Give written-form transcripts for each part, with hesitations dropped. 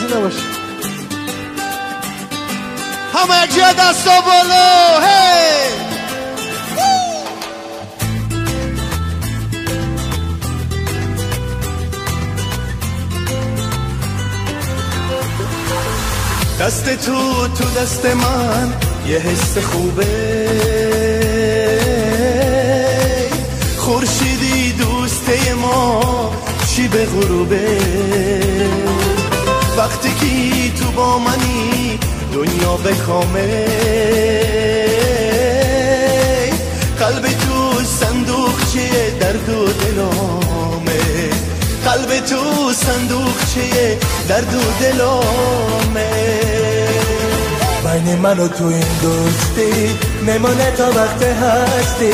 زنده باشه. همه یک جا دستا بالا. هی دست تو دست من یه حس خوبه، خورشیدی دوسته ما چی به غروبه، وقتی که تو با منی دنیا به کامه، قلب تو صندوقچه درد و دلامه، قلب تو صندوقچه درد و دلامه. بین من و تو این دوستی نمونه تا وقت هستی،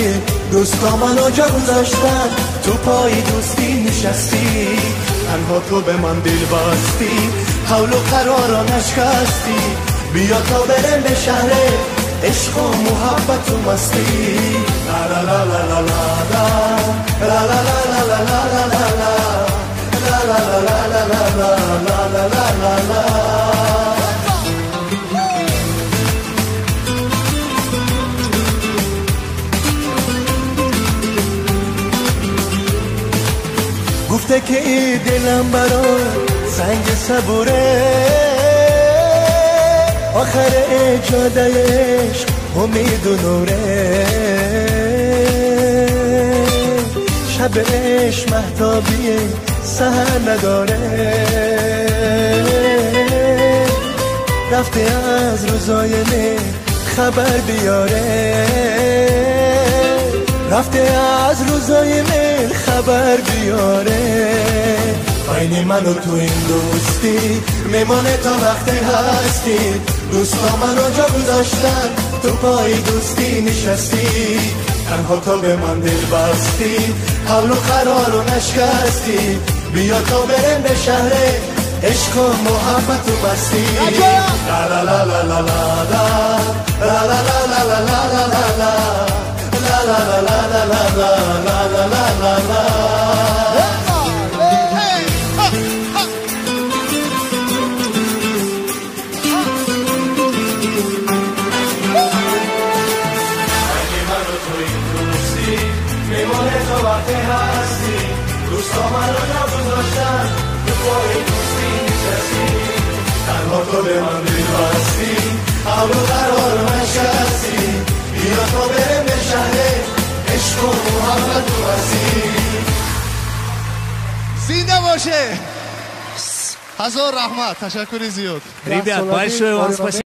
دوستا منو جا گذاشتن تو پای دوستی نشستی، تنها تو به من دل بستی، حول و قرارا نشکستی، بیا تا برم به شهر عشق و محبت و مستی. لا لا لا لا لا لا لا لا لا لا لا لا لا. گفته که ای دلم برا سنگ صبوره، آخر جادهش امید و نوره، شبش مهتابیه سهر نداره، رفته از روزای مه خبر بیاره، رفته از روزای مه خبر بیاره. بین من و تو این دوستی میمانه تا وقت هستی، دوستا منو جا گذاشتن تو پای دوستی نشستی، تنها تو به من دل بستی، حول و قرار رو نشکستی، بیا تا برم به شهر عشق و محبت و بستی. لا لا لا لا لا لا لا لا لا لا لا لا لا تو به من بی‌واسطی، حال و قرار نشستی، بیا تا برم به شهر عشق و محبت و بستی. زنده باشه. هزار رحمت. تشکر زیاد. Ребят, большое вам спасибо.